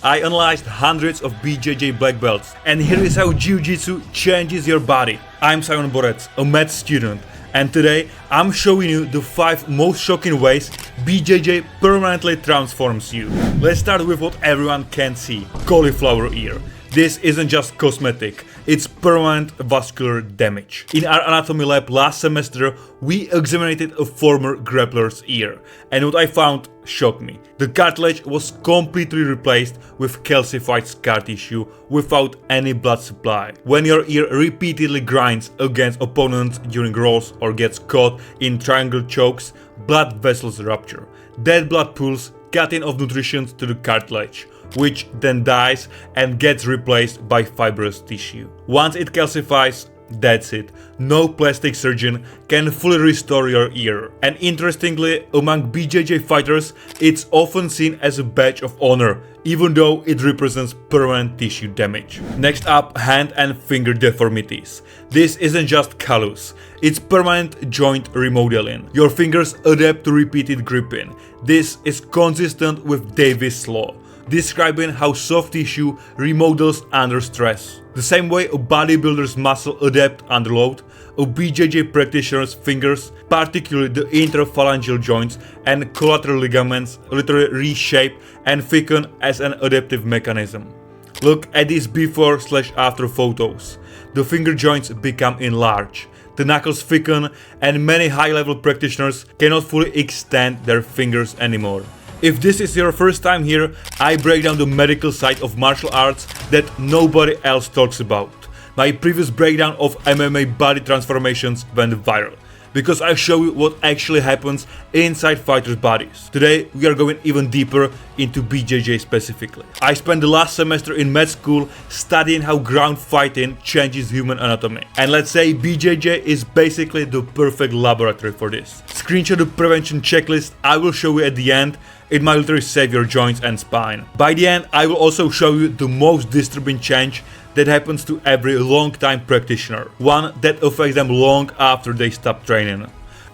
I analyzed hundreds of BJJ black belts, and here is how Jiu-Jitsu changes your body. I'm Simon Borec, a med student, and today I'm showing you the 5 most shocking ways BJJ permanently transforms you. Let's start with what everyone can see: cauliflower ear. This isn't just cosmetic, it's permanent vascular damage. In our anatomy lab last semester, we examined a former grappler's ear, and what I found shocked me. The cartilage was completely replaced with calcified scar tissue without any blood supply. When your ear repeatedly grinds against opponents during rolls or gets caught in triangle chokes, blood vessels rupture. That blood pools cutting off nutrition to the cartilage, which then dies and gets replaced by fibrous tissue. Once it calcifies, that's it. No plastic surgeon can fully restore your ear. And interestingly, among BJJ fighters, it's often seen as a badge of honor, even though it represents permanent tissue damage. Next up, hand and finger deformities. This isn't just callus, it's permanent joint remodeling. Your fingers adapt to repeated gripping. This is consistent with Davis' law, describing how soft tissue remodels under stress. The same way a bodybuilder's muscle adapt under load, a BJJ practitioner's fingers, particularly the interphalangeal joints and collateral ligaments, literally reshape and thicken as an adaptive mechanism. Look at these before/after photos. The finger joints become enlarged, the knuckles thicken, and many high-level practitioners cannot fully extend their fingers anymore. If this is your first time here, I break down the medical side of martial arts that nobody else talks about. My previous breakdown of MMA body transformations went viral, because I show you what actually happens inside fighters' bodies. Today we are going even deeper into BJJ specifically. I spent the last semester in med school studying how ground fighting changes human anatomy. And let's say BJJ is basically the perfect laboratory for this. Screenshot the prevention checklist I will show you at the end. It might literally save your joints and spine. By the end, I will also show you the most disturbing change that happens to every long-time practitioner. One that affects them long after they stop training.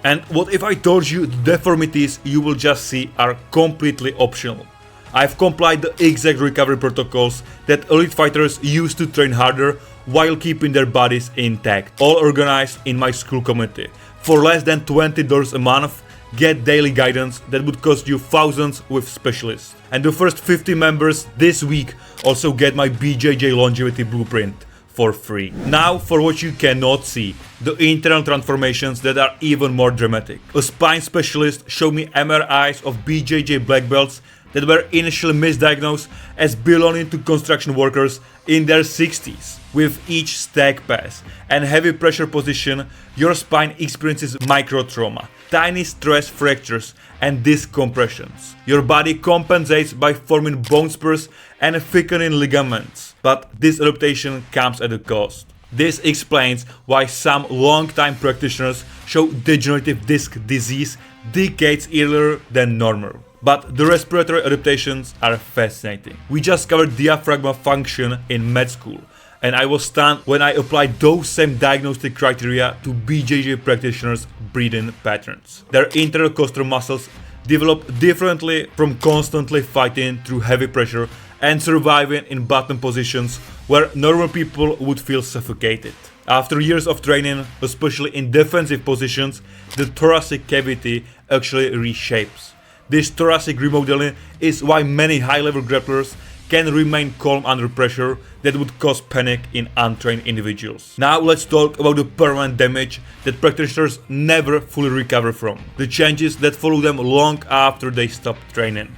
And what if I told you the deformities you will just see are completely optional? I've complied the exact recovery protocols that elite fighters use to train harder while keeping their bodies intact. All organized in my school community. For less than $20 a month, get daily guidance that would cost you thousands with specialists. And the first 50 members this week also get my BJJ longevity blueprint for free. Now for what you cannot see, the internal transformations that are even more dramatic. A spine specialist showed me MRIs of BJJ black belts that were initially misdiagnosed as belonging to construction workers in their 60s. With each stack pass and heavy pressure position, your spine experiences microtrauma, tiny stress fractures and disc compressions. Your body compensates by forming bone spurs and thickening ligaments, but this adaptation comes at a cost. This explains why some long-time practitioners show degenerative disc disease decades earlier than normal. But the respiratory adaptations are fascinating. We just covered diaphragm function in med school, and I was stunned when I applied those same diagnostic criteria to BJJ practitioners' breathing patterns. Their intercostal muscles develop differently from constantly fighting through heavy pressure and surviving in bottom positions where normal people would feel suffocated. After years of training, especially in defensive positions, the thoracic cavity actually reshapes. This thoracic remodeling is why many high-level grapplers can remain calm under pressure that would cause panic in untrained individuals. Now let's talk about the permanent damage that practitioners never fully recover from. The changes that follow them long after they stop training.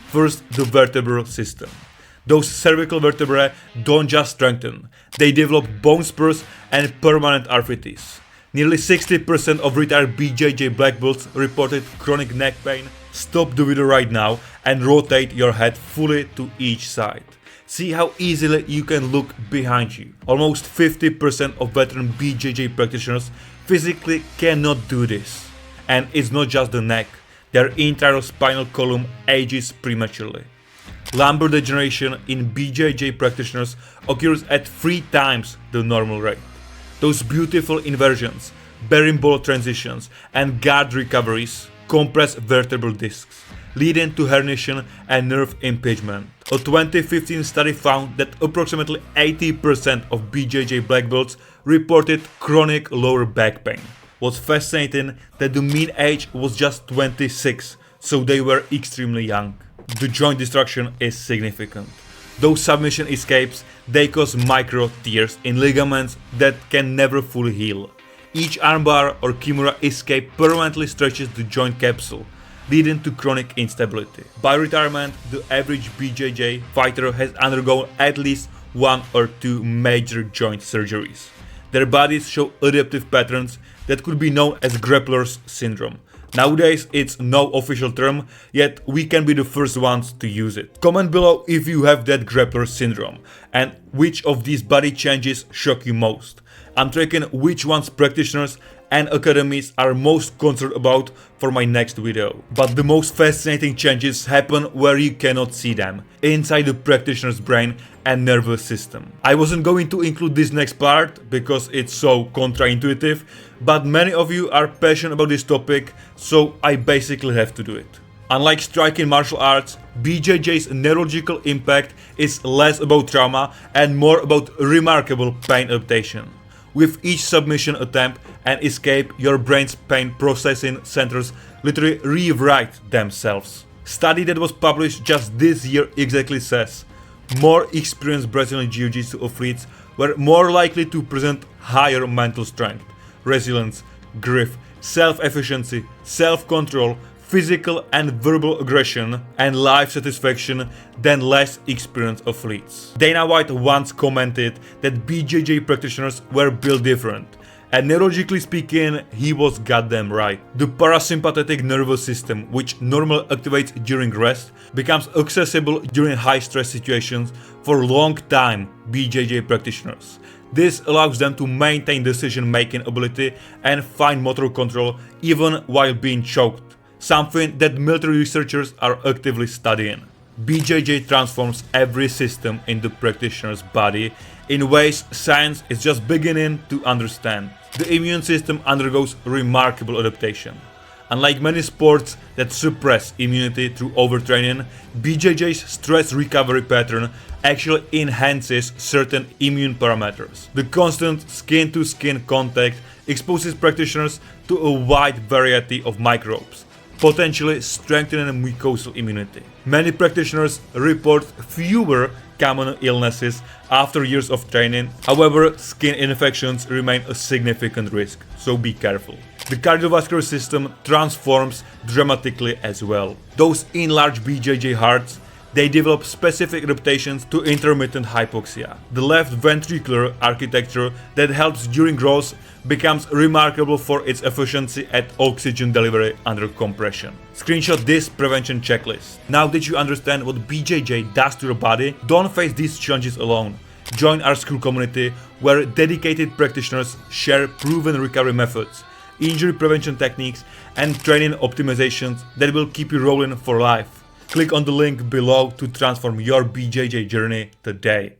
First, the vertebral system. Those cervical vertebrae don't just strengthen, they develop bone spurs and permanent arthritis. Nearly 60% of retired BJJ black belts reported chronic neck pain. Stop the video right now and rotate your head fully to each side. See how easily you can look behind you. Almost 50% of veteran BJJ practitioners physically cannot do this. And it's not just the neck, their entire spinal column ages prematurely. Lumbar degeneration in BJJ practitioners occurs at 3 times the normal rate. Those beautiful inversions, berimbolo transitions and guard recoveries compress vertebral discs, leading to herniation and nerve impingement. A 2015 study found that approximately 80% of BJJ black belts reported chronic lower back pain. What's fascinating that the mean age was just 26, so they were extremely young. The joint destruction is significant. Those submission escapes, they cause micro tears in ligaments that can never fully heal. Each armbar or kimura escape permanently stretches the joint capsule, leading to chronic instability. By retirement, the average BJJ fighter has undergone at least 1 or 2 major joint surgeries. Their bodies show adaptive patterns that could be known as grappler's syndrome. Nowadays, it's no official term, yet we can be the first ones to use it. Comment below if you have that grappler syndrome and which of these body changes shock you most. I'm tracking which ones practitioners and academies are most concerned about for my next video. But the most fascinating changes happen where you cannot see them, inside the practitioner's brain and nervous system. I wasn't going to include this next part because it's so counterintuitive, but many of you are passionate about this topic, so I basically have to do it. Unlike striking martial arts, BJJ's neurological impact is less about trauma and more about remarkable pain adaptation. With each submission attempt and escape, your brain's pain processing centers literally rewrite themselves. Study that was published just this year exactly says more experienced Brazilian Jiu-Jitsu athletes were more likely to present higher mental strength, resilience, grit, self-efficiency, self-control, physical and verbal aggression, and life satisfaction than less experienced athletes. Dana White once commented that BJJ practitioners were built different, and neurologically speaking, he was goddamn right. The parasympathetic nervous system, which normally activates during rest, becomes accessible during high-stress situations for long-time BJJ practitioners. This allows them to maintain decision-making ability and fine motor control even while being choked, something that military researchers are actively studying. BJJ transforms every system in the practitioner's body in ways science is just beginning to understand. The immune system undergoes remarkable adaptation. Unlike many sports that suppress immunity through overtraining, BJJ's stress recovery pattern actually enhances certain immune parameters. The constant skin-to-skin contact exposes practitioners to a wide variety of microbes, potentially strengthening mucosal immunity. Many practitioners report fewer common illnesses after years of training. However, skin infections remain a significant risk, so be careful. The cardiovascular system transforms dramatically as well. Those enlarged BJJ hearts, they develop specific adaptations to intermittent hypoxia. The left ventricular architecture that helps during growth becomes remarkable for its efficiency at oxygen delivery under compression. Screenshot this prevention checklist. Now that you understand what BJJ does to your body, don't face these challenges alone. Join our school community where dedicated practitioners share proven recovery methods, injury prevention techniques, and training optimizations that will keep you rolling for life. Click on the link below to transform your BJJ journey today.